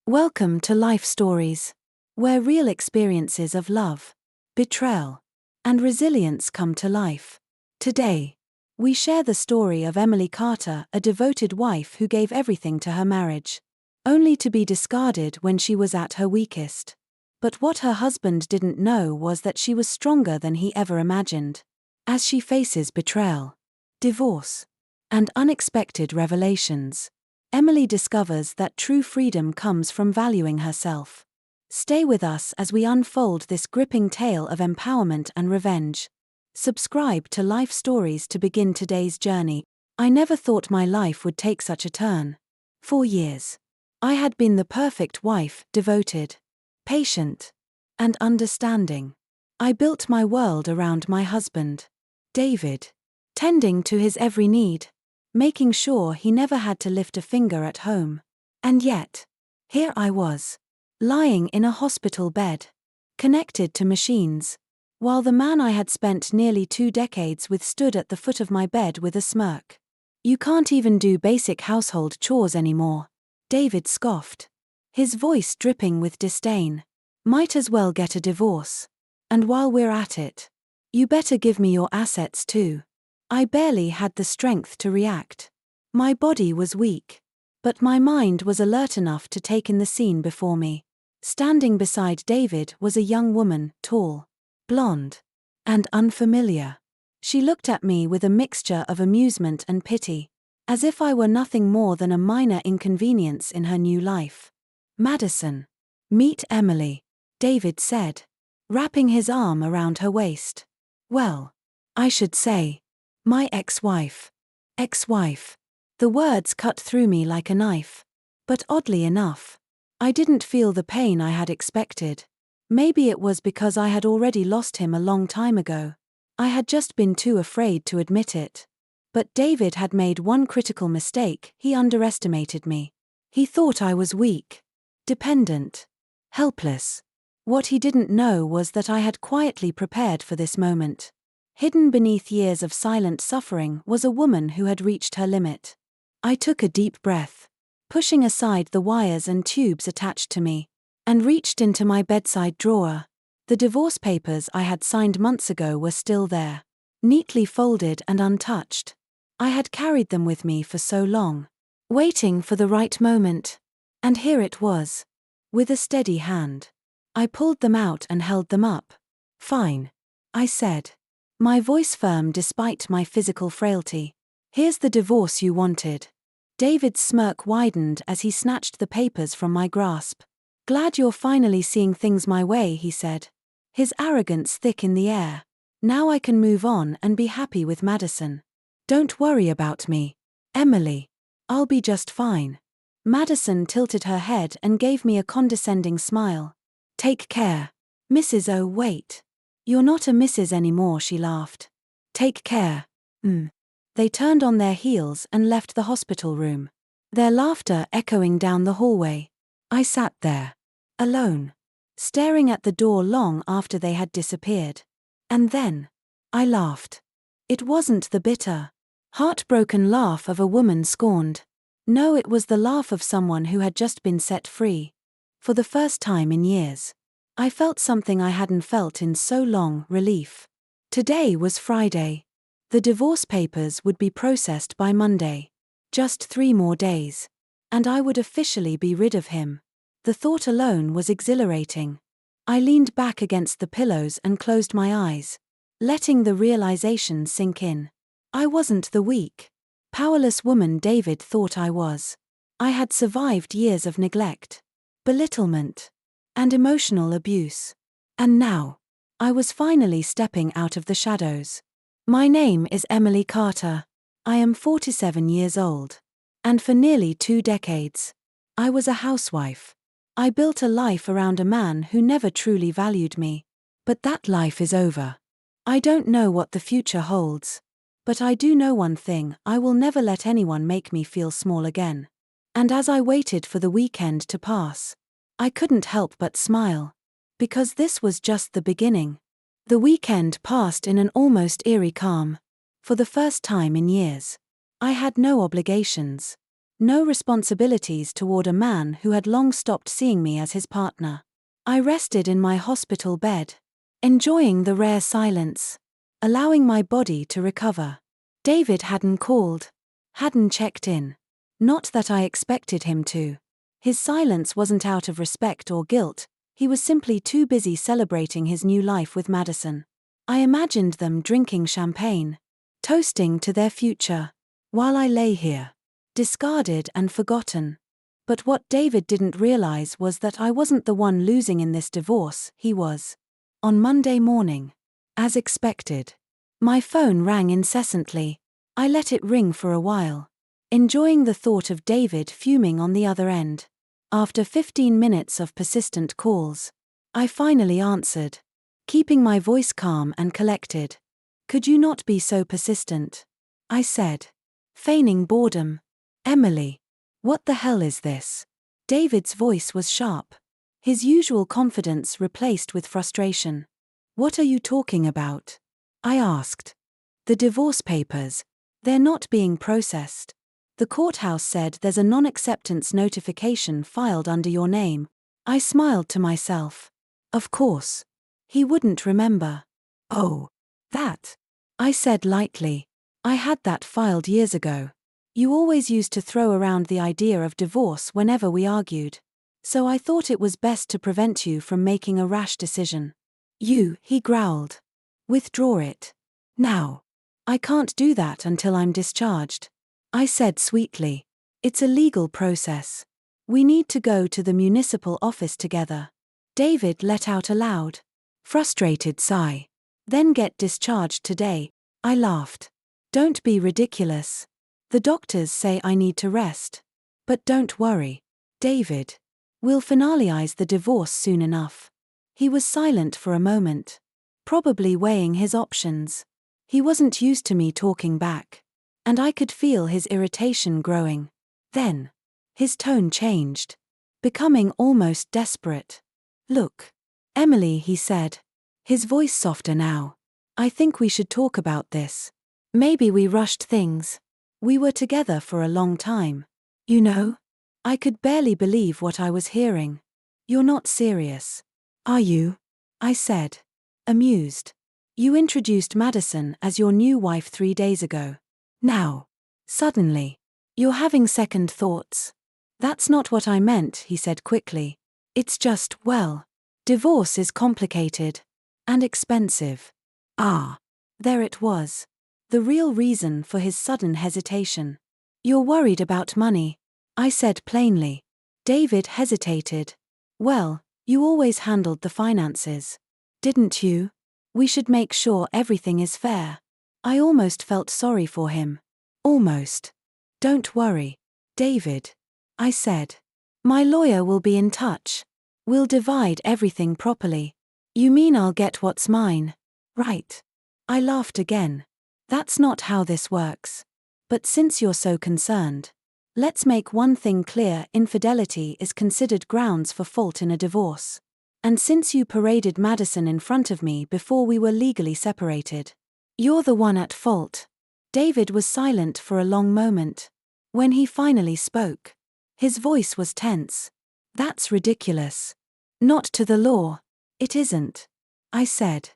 Welcome to Life Stories, where real experiences of love, betrayal, and resilience come to life. Today, we share the story of Emily Carter, a devoted wife who gave everything to her marriage, only to be discarded when she was at her weakest. But what her husband didn't know was that she was stronger than he ever imagined. As she faces betrayal, divorce, and unexpected revelations, Emily discovers that true freedom comes from valuing herself. Stay with us as we unfold this gripping tale of empowerment and revenge. Subscribe to Life Stories to begin today's journey. I never thought my life would take such a turn. For years, I had been the perfect wife, devoted, patient, and understanding. I built my world around my husband, David, tending to his every need, making sure he never had to lift a finger at home. And yet, here I was, lying in a hospital bed, connected to machines, while the man I had spent nearly 2 decades with stood at the foot of my bed with a smirk. "You can't even do basic household chores anymore," David scoffed, his voice dripping with disdain. "Might as well get a divorce. And while we're at it, you better give me your assets too." I barely had the strength to react. My body was weak, but my mind was alert enough to take in the scene before me. Standing beside David was a young woman, tall, blonde, and unfamiliar. She looked at me with a mixture of amusement and pity, as if I were nothing more than a minor inconvenience in her new life. "Madison, meet Emily," David said, wrapping his arm around her waist. "Well, I should say, my ex-wife." Ex-wife. The words cut through me like a knife. But oddly enough, I didn't feel the pain I had expected. Maybe it was because I had already lost him a long time ago. I had just been too afraid to admit it. But David had made one critical mistake. He underestimated me. He thought I was weak, dependent, helpless. What he didn't know was that I had quietly prepared for this moment. Hidden beneath years of silent suffering was a woman who had reached her limit. I took a deep breath, pushing aside the wires and tubes attached to me, and reached into my bedside drawer. The divorce papers I had signed months ago were still there, neatly folded and untouched. I had carried them with me for so long, waiting for the right moment. And here it was. With a steady hand, I pulled them out and held them up. "Fine," I said, my voice firm despite my physical frailty. "Here's the divorce you wanted." David's smirk widened as he snatched the papers from my grasp. "Glad you're finally seeing things my way," he said, his arrogance thick in the air. "Now I can move on and be happy with Madison. Don't worry about me, Emily. I'll be just fine." Madison tilted her head and gave me a condescending smile. "Take care, Mrs. Oh wait. You're not a Mrs. anymore," she laughed. "Take care." They turned on their heels and left the hospital room, their laughter echoing down the hallway. I sat there, alone, staring at the door long after they had disappeared. And then, I laughed. It wasn't the bitter, heartbroken laugh of a woman scorned. No, it was the laugh of someone who had just been set free. For the first time in years, I felt something I hadn't felt in so long: relief. Today was Friday. The divorce papers would be processed by Monday. Just 3 more days, and I would officially be rid of him. The thought alone was exhilarating. I leaned back against the pillows and closed my eyes, letting the realization sink in. I wasn't the weak, powerless woman David thought I was. I had survived years of neglect, belittlement, and emotional abuse. And now, I was finally stepping out of the shadows. My name is Emily Carter. I am 47 years old. And for nearly 2 decades, I was a housewife. I built a life around a man who never truly valued me. But that life is over. I don't know what the future holds. But I do know one thing: I will never let anyone make me feel small again. And as I waited for the weekend to pass, I couldn't help but smile. Because this was just the beginning. The weekend passed in an almost eerie calm. For the first time in years, I had no obligations. No responsibilities toward a man who had long stopped seeing me as his partner. I rested in my hospital bed, enjoying the rare silence, allowing my body to recover. David hadn't called, hadn't checked in. Not that I expected him to. His silence wasn't out of respect or guilt, he was simply too busy celebrating his new life with Madison. I imagined them drinking champagne, toasting to their future, while I lay here, discarded and forgotten. But what David didn't realize was that I wasn't the one losing in this divorce, he was. On Monday morning, as expected, my phone rang incessantly. I let it ring for a while, enjoying the thought of David fuming on the other end. After 15 minutes of persistent calls, I finally answered, keeping my voice calm and collected. "Could you not be so persistent?" I said, feigning boredom. "Emily, what the hell is this?" David's voice was sharp, his usual confidence replaced with frustration. "What are you talking about?" I asked. "The divorce papers. They're not being processed. The courthouse said there's a non-acceptance notification filed under your name." I smiled to myself. Of course. He wouldn't remember. "Oh, that," I said lightly. "I had that filed years ago. You always used to throw around the idea of divorce whenever we argued. So I thought it was best to prevent you from making a rash decision." He growled. "Withdraw it. Now." "I can't do that until I'm discharged," I said sweetly. "It's a legal process. We need to go to the municipal office together." David let out a loud, frustrated sigh. "Then get discharged today," I laughed. "Don't be ridiculous. The doctors say I need to rest. But don't worry, David. We'll finalize the divorce soon enough." He was silent for a moment, probably weighing his options. He wasn't used to me talking back, and I could feel his irritation growing. Then, his tone changed, becoming almost desperate. "Look, Emily," he said, his voice softer now. "I think we should talk about this. Maybe we rushed things. We were together for a long time. You know?" I could barely believe what I was hearing. "You're not serious, are you?" I said, amused. "You introduced Madison as your new wife 3 days ago. Now, suddenly, you're having second thoughts." "That's not what I meant," he said quickly. "It's just, well, divorce is complicated. And expensive." Ah, there it was. The real reason for his sudden hesitation. "You're worried about money," I said plainly. David hesitated. "Well, you always handled the finances, didn't you? We should make sure everything is fair." I almost felt sorry for him. Almost. "Don't worry, David," I said. "My lawyer will be in touch. We'll divide everything properly." "You mean I'll get what's mine, right?" I laughed again. "That's not how this works. But since you're so concerned, let's make one thing clear: infidelity is considered grounds for fault in a divorce. And since you paraded Madison in front of me before we were legally separated, you're the one at fault." David was silent for a long moment. When he finally spoke, his voice was tense. "That's ridiculous. Not to the law." "It isn't," I said.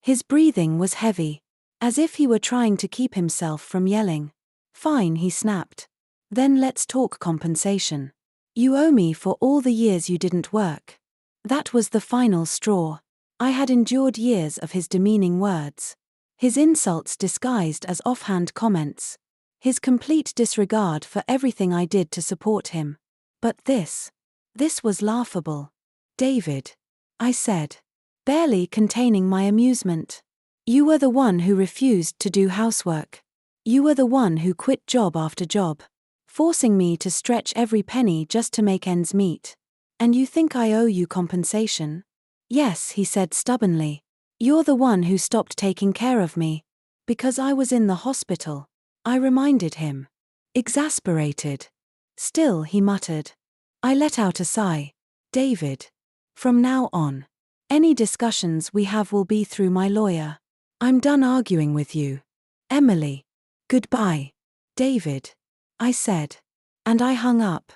His breathing was heavy, as if he were trying to keep himself from yelling. "Fine," he snapped. "Then let's talk compensation. You owe me for all the years you didn't work." That was the final straw. I had endured years of his demeaning words, his insults disguised as offhand comments, his complete disregard for everything I did to support him. But this was laughable. "David," I said, barely containing my amusement. "You were the one who refused to do housework. You were the one who quit job after job, forcing me to stretch every penny just to make ends meet. And you think I owe you compensation?" "Yes," he said stubbornly. "You're the one who stopped taking care of me. Because I was in the hospital," I reminded him. Exasperated. "Still," he muttered. I let out a sigh. "David, from now on, any discussions we have will be through my lawyer. I'm done arguing with you. Emily. Goodbye, David," I said. And I hung up.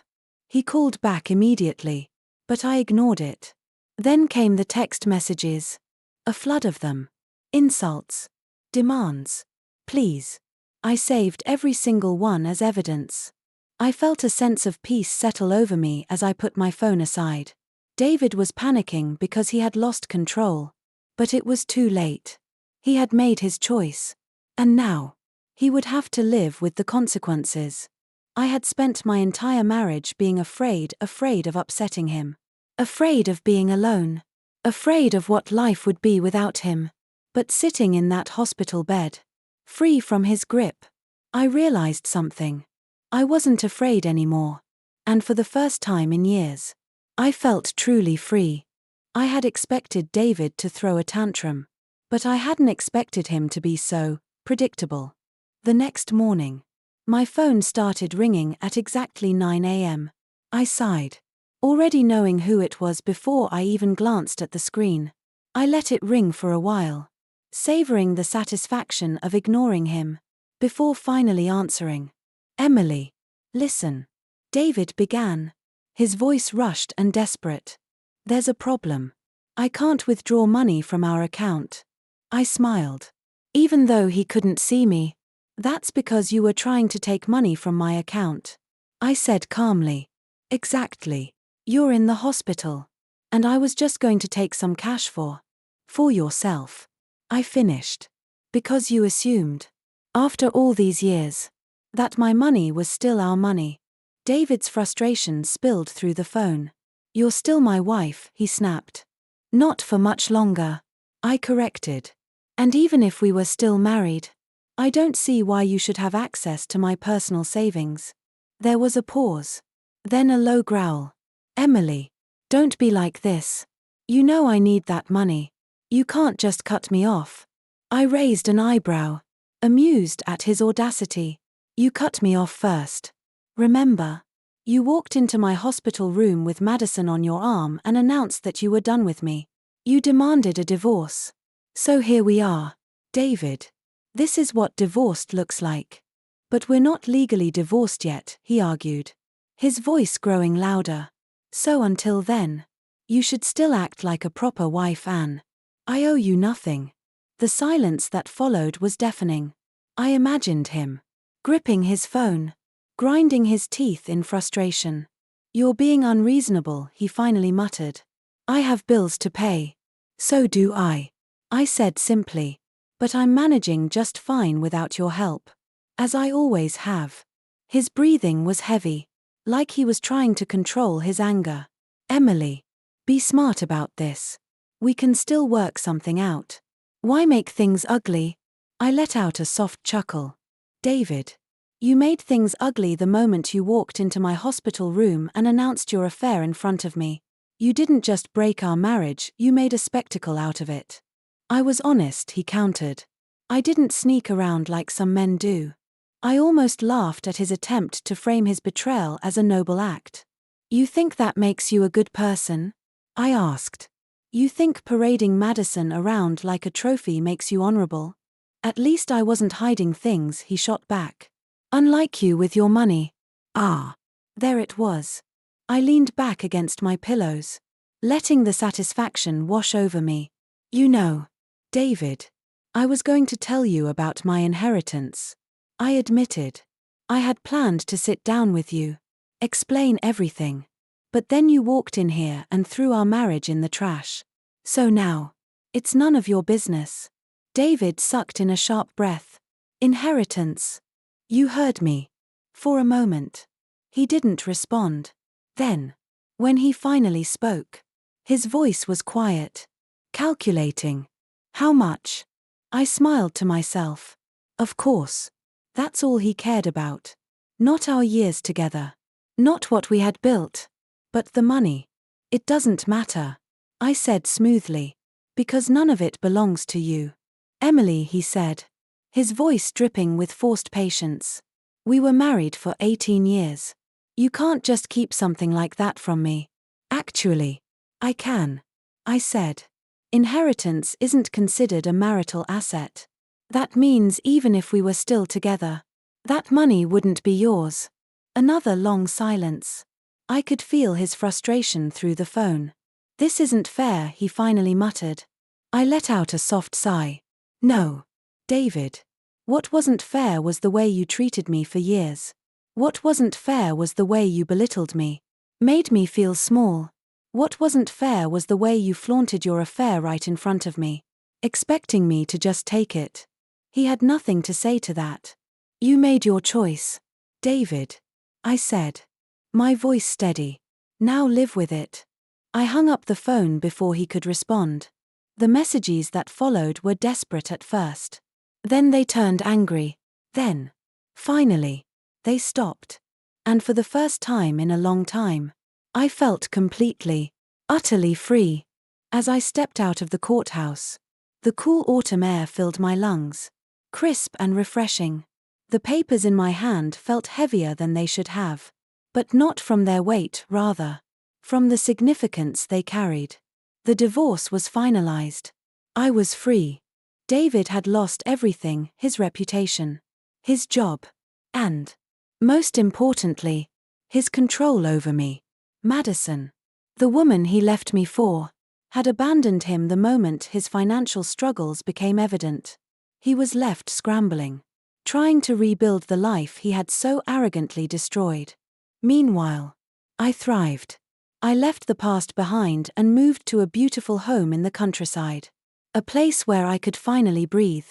He called back immediately, but I ignored it. Then came the text messages. A flood of them. Insults. Demands. Please. I saved every single one as evidence. I felt a sense of peace settle over me as I put my phone aside. David was panicking because he had lost control. But it was too late. He had made his choice. And now, he would have to live with the consequences. I had spent my entire marriage being afraid of upsetting him. Afraid of being alone. Afraid of what life would be without him. But sitting in that hospital bed, free from his grip, I realized something. I wasn't afraid anymore. And for the first time in years, I felt truly free. I had expected David to throw a tantrum, but I hadn't expected him to be so predictable. The next morning, my phone started ringing at exactly 9 a.m. I sighed, already knowing who it was before I even glanced at the screen. I let it ring for a while, savoring the satisfaction of ignoring him, before finally answering. Emily, listen. David began, his voice rushed and desperate. There's a problem. I can't withdraw money from our account. I smiled. Even though he couldn't see me. That's because you were trying to take money from my account. I said calmly. Exactly. You're in the hospital. And I was just going to take some cash for yourself. I finished. Because you assumed, after all these years, that my money was still our money. David's frustration spilled through the phone. You're still my wife, he snapped. Not for much longer. I corrected. And even if we were still married, I don't see why you should have access to my personal savings. There was a pause. Then a low growl. Emily, don't be like this. You know I need that money. You can't just cut me off. I raised an eyebrow, amused at his audacity. You cut me off first. Remember? You walked into my hospital room with Madison on your arm and announced that you were done with me. You demanded a divorce. So here we are. David. This is what divorced looks like. But we're not legally divorced yet, he argued. His voice growing louder. So until then, you should still act like a proper wife, Anne. I owe you nothing. The silence that followed was deafening. I imagined him, gripping his phone, grinding his teeth in frustration. You're being unreasonable, he finally muttered. I have bills to pay. So do I said simply. But I'm managing just fine without your help. As I always have. His breathing was heavy, like he was trying to control his anger. Emily, be smart about this. We can still work something out. Why make things ugly? I let out a soft chuckle. David, you made things ugly the moment you walked into my hospital room and announced your affair in front of me. You didn't just break our marriage, you made a spectacle out of it. I was honest, he countered. I didn't sneak around like some men do. I almost laughed at his attempt to frame his betrayal as a noble act. You think that makes you a good person? I asked. You think parading Madison around like a trophy makes you honorable? At least I wasn't hiding things, he shot back. Unlike you with your money. Ah. There it was. I leaned back against my pillows, letting the satisfaction wash over me. You know, David, I was going to tell you about my inheritance. I admitted. I had planned to sit down with you, explain everything. But then you walked in here and threw our marriage in the trash. So now, it's none of your business. David sucked in a sharp breath. Inheritance. You heard me. For a moment. He didn't respond. Then, when he finally spoke, his voice was quiet, calculating. How much? I smiled to myself. Of course. That's all he cared about. Not our years together. Not what we had built. But the money. It doesn't matter. I said smoothly. Because none of it belongs to you. Emily, he said. His voice dripping with forced patience. We were married for 18 years. You can't just keep something like that from me. Actually, I can. I said. Inheritance isn't considered a marital asset. That means even if we were still together, that money wouldn't be yours. Another long silence. I could feel his frustration through the phone. "This isn't fair," he finally muttered. I let out a soft sigh. "No, David. What wasn't fair was the way you treated me for years. What wasn't fair was the way you belittled me. Made me feel small. What wasn't fair was the way you flaunted your affair right in front of me, expecting me to just take it." He had nothing to say to that. "You made your choice, David," I said, my voice steady. "Now live with it." I hung up the phone before he could respond. The messages that followed were desperate at first. Then they turned angry. Then, finally, they stopped. And for the first time in a long time, I felt completely, utterly free. As I stepped out of the courthouse, the cool autumn air filled my lungs, crisp and refreshing. The papers in my hand felt heavier than they should have. But not from their weight, rather, from the significance they carried. The divorce was finalized. I was free. David had lost everything: his reputation, his job, and, most importantly, his control over me. Madison, the woman he left me for, had abandoned him the moment his financial struggles became evident. He was left scrambling, trying to rebuild the life he had so arrogantly destroyed. Meanwhile, I thrived. I left the past behind and moved to a beautiful home in the countryside. A place where I could finally breathe.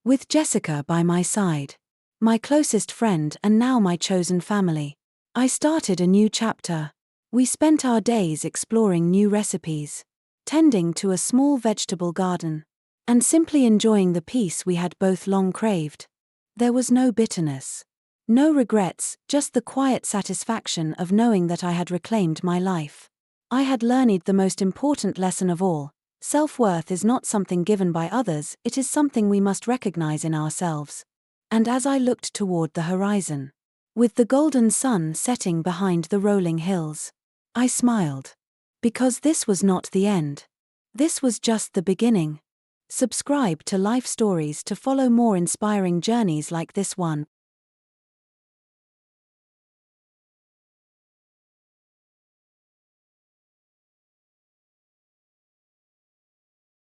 With Jessica by my side, my closest friend and now my chosen family. I started a new chapter. We spent our days exploring new recipes, tending to a small vegetable garden, and simply enjoying the peace we had both long craved. There was no bitterness. No regrets, just the quiet satisfaction of knowing that I had reclaimed my life. I had learned the most important lesson of all: self-worth is not something given by others, it is something we must recognize in ourselves. And as I looked toward the horizon, with the golden sun setting behind the rolling hills, I smiled. Because this was not the end. This was just the beginning. Subscribe to Life Stories to follow more inspiring journeys like this one.